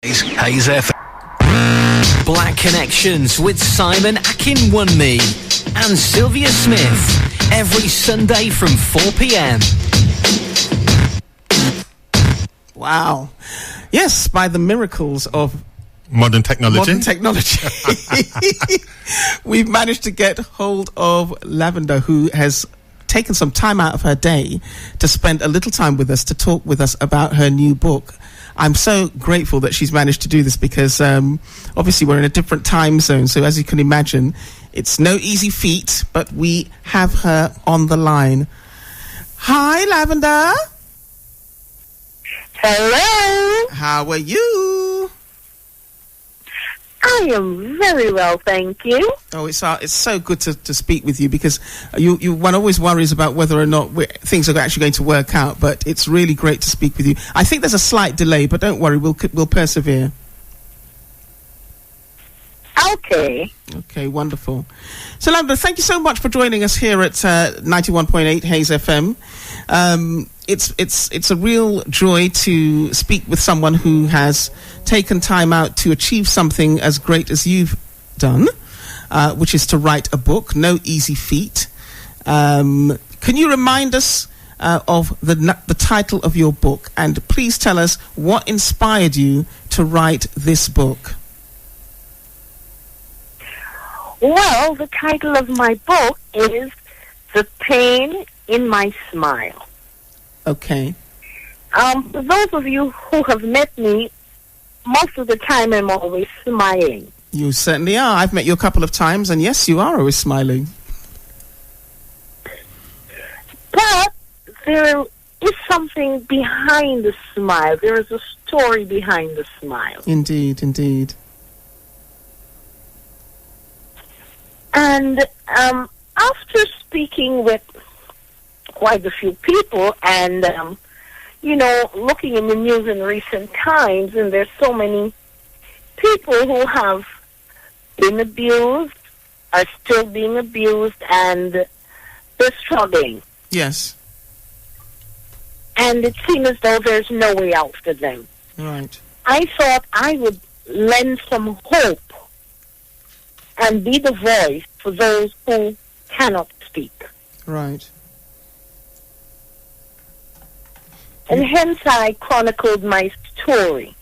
Hayes FM. Black Connections with Simon Akinwunmi and Sylvia Smith every Sunday from 4 p.m. Wow. Yes, by the miracles of modern technology. We've managed to get hold of Lavender, who has taken some time out of her day to spend a little time with us, to talk with us about her new book. I'm so grateful that she's managed to do this because obviously we're in a different time zone. So as you can imagine, it's no easy feat, but we have her on the line. Hi, Lavender. Hello. How are you? I am very well, thank you. Oh, it's so good to speak with you because one always worries about whether or not things are actually going to work out, but it's really great to speak with you. I think there's a slight delay, but don't worry, we'll persevere. Okay, wonderful. So, Lavender, thank you so much for joining us here at 91.8 Hayes FM. It's a real joy to speak with someone who has taken time out to achieve something as great as you've done, which is to write a book. No easy feat. Can you remind us of the title of your book, and please tell us what inspired you to write this book? Well, the title of my book is The Pain in My Smile. Okay. For those of you who have met me, most of the time I'm always smiling. You certainly are. I've met you a couple of times, and yes, you are always smiling. But there is something behind the smile. There is a story behind the smile. Indeed, indeed. And after speaking with quite a few people and, looking in the news in recent times, and there's so many people who have been abused, are still being abused, and they're struggling. Yes. And it seems as though there's no way out for them. Right. I thought I would lend some hope and be the voice for those who cannot speak. Right. And hence I chronicled my story.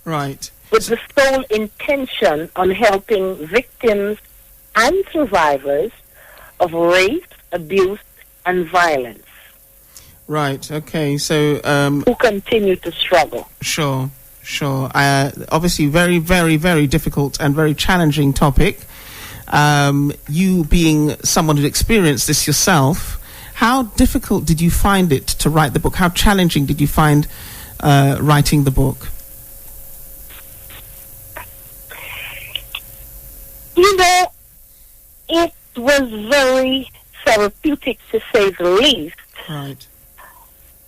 Right. With the sole intention on helping victims and survivors of rape, abuse, and violence. Right, okay, so... who continue to struggle. Sure. Obviously, very, very, very difficult and very challenging topic. You being someone who experienced this yourself, how difficult did you find it to write the book? How challenging did you find writing the book? It was very therapeutic, to say the least. Right.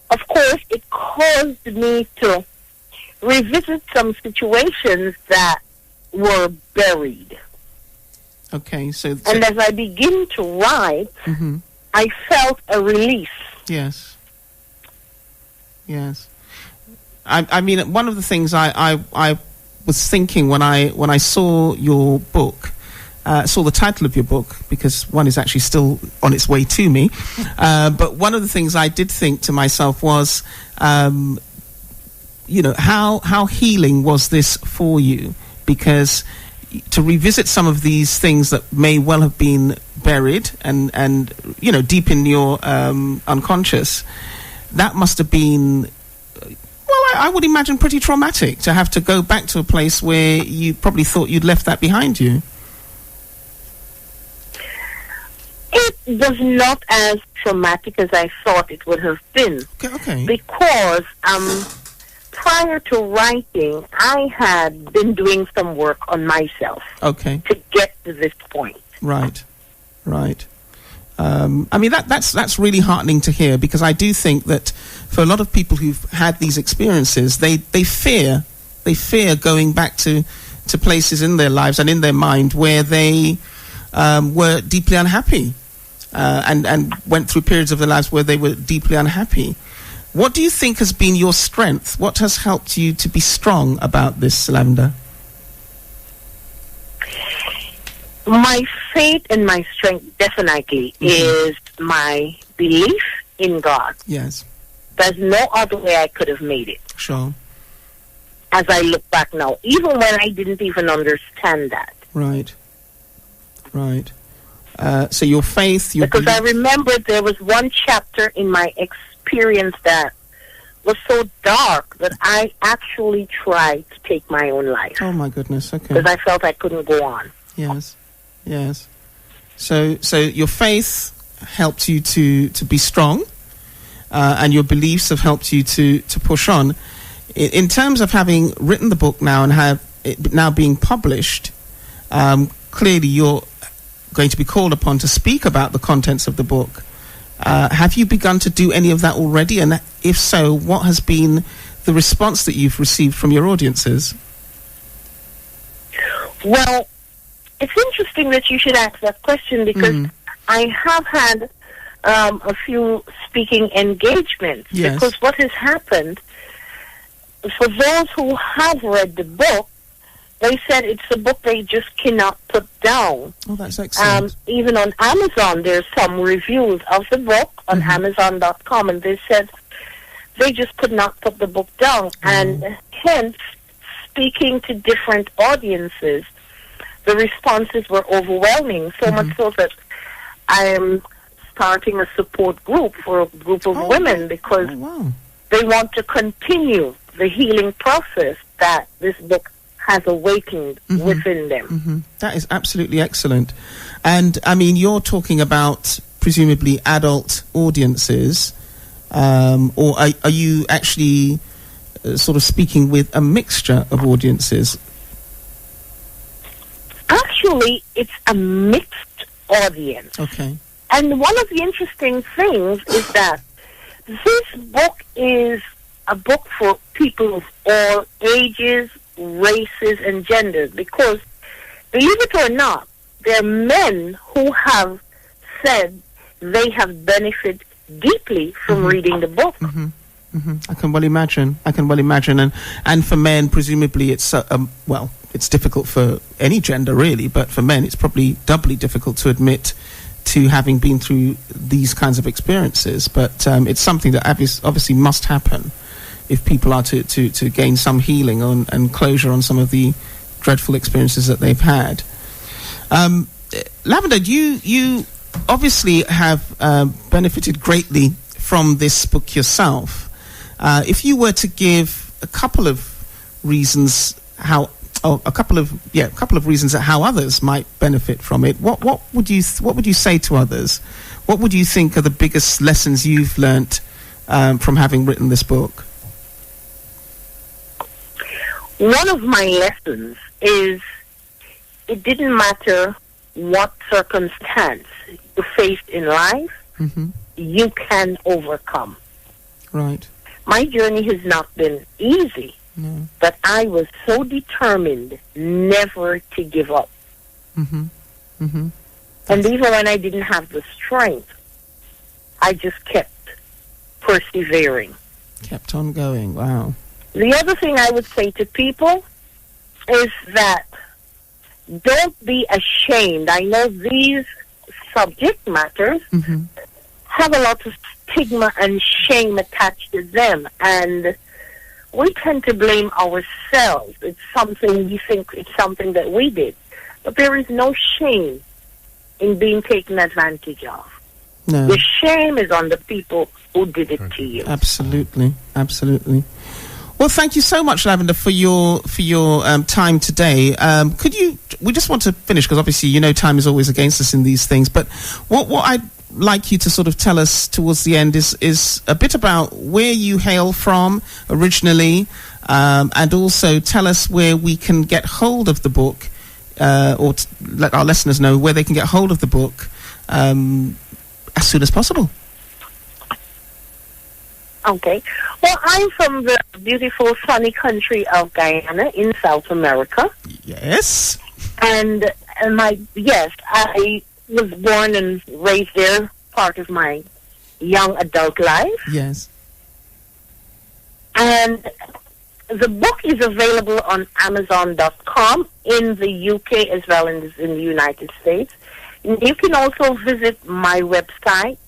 Of course, it caused me to revisit some situations that were buried. Okay, so... And as I begin to write, I felt a release. Yes. I mean, one of the things I was thinking when I saw your book, saw the title of your book, because one is actually still on its way to me, but one of the things I did think to myself was, how healing was this for you? Because to revisit some of these things that may well have been buried and deep in your unconscious, that must have been, I would imagine, pretty traumatic to have to go back to a place where you probably thought you'd left that behind you. It was not as traumatic as I thought it would have been. Okay. Because prior to writing, I had been doing some work on myself. Okay. To get to this point. Right. I mean, that's really heartening to hear, because I do think that for a lot of people who've had these experiences, they fear going back to places in their lives and in their mind where they were deeply unhappy and went through periods of their lives where they were deeply unhappy. What do you think has been your strength? What has helped you to be strong about this, Lavender? My faith and my strength definitely is my belief in God. Yes. There's no other way I could have made it. Sure. As I look back now, even when I didn't even understand that. Right. Right. So your faith, your because belief... I remember there was one chapter in my experience that was so dark that I actually tried to take my own life. Oh my goodness, okay. Because I felt I couldn't go on. Yes, yes. So your faith helped you to be strong, and your beliefs have helped you to push on. In terms of having written the book now and have it now being published, clearly you're going to be called upon to speak about the contents of the book. Have you begun to do any of that already? And if so, what has been the response that you've received from your audiences? Well, it's interesting that you should ask that question because I have had a few speaking engagements. Yes. Because what has happened, for those who have read the book, they said it's a book they just cannot put down. Oh, that's excellent. Even on Amazon, there's some reviews of the book on Amazon.com, and they said they just could not put the book down. And hence, speaking to different audiences, the responses were overwhelming, so much so that I am starting a support group for a group of women because they want to continue the healing process that this book has awakened within them. That is absolutely excellent. And, I mean, you're talking about presumably adult audiences, or are you actually sort of speaking with a mixture of audiences? Actually, it's a mixed audience. Okay. And one of the interesting things is that this book is a book for people of all ages, races, and genders, because, believe it or not, there are men who have said they have benefited deeply from reading the book. I can well imagine. And for men, presumably, it's it's difficult for any gender, really, but for men, it's probably doubly difficult to admit to having been through these kinds of experiences. But it's something that obviously must happen if people are to gain some healing and closure on some of the dreadful experiences that they've had. Lavender, you obviously have benefited greatly from this book yourself. If you were to give a couple of reasons a couple of reasons at how others might benefit from it, what would you say to others? What would you think are the biggest lessons you've learnt from having written this book? One of my lessons is it didn't matter what circumstance you faced in life, you can overcome. Right. My journey has not been easy, but I was so determined never to give up. And even when I didn't have the strength, I just kept persevering. Kept on going, wow. The other thing I would say to people is that don't be ashamed. I know these subject matters have a lot of stigma and shame attached to them, and we tend to blame ourselves. It's something we think it's something that we did. But there is no shame in being taken advantage of. No. The shame is on the people who did it to you. Absolutely. Well, thank you so much, Lavender, for your time today. We just want to finish, because obviously, time is always against us in these things, but what I'd like you to sort of tell us towards the end is a bit about where you hail from originally, and also tell us where we can get hold of the book, or let our listeners know where they can get hold of the book as soon as possible. Okay. Well, I'm from the beautiful sunny country of Guyana in South America. Yes. And I was born and raised there part of my young adult life. Yes. And the book is available on Amazon.com in the UK as well as in the United States. And you can also visit my website,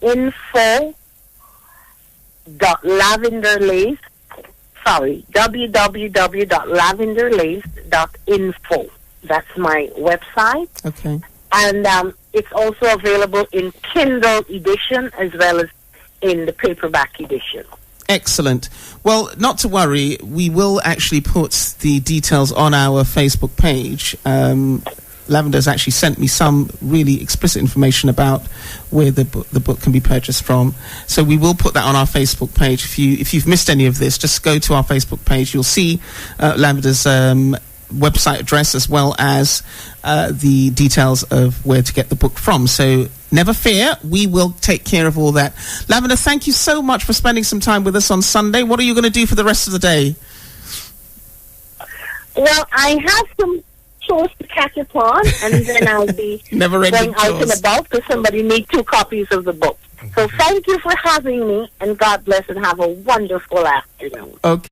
www.lavenderlace.info. That's my website. Okay. And it's also available in Kindle edition as well as in the paperback edition. Excellent. Well, not to worry, we will actually put the details on our Facebook page. Lavender's actually sent me some really explicit information about where the book can be purchased from. So we will put that on our Facebook page. If you've missed any of this, just go to our Facebook page. You'll see Lavender's website address as well as the details of where to get the book from. So never fear, we will take care of all that. Lavender, thank you so much for spending some time with us on Sunday. What are you going to do for the rest of the day? Well, I have some chores to catch up on, and then I'll be going out and about because somebody needs 2 copies of the book. So thank you for having me, and God bless and have a wonderful afternoon. Okay.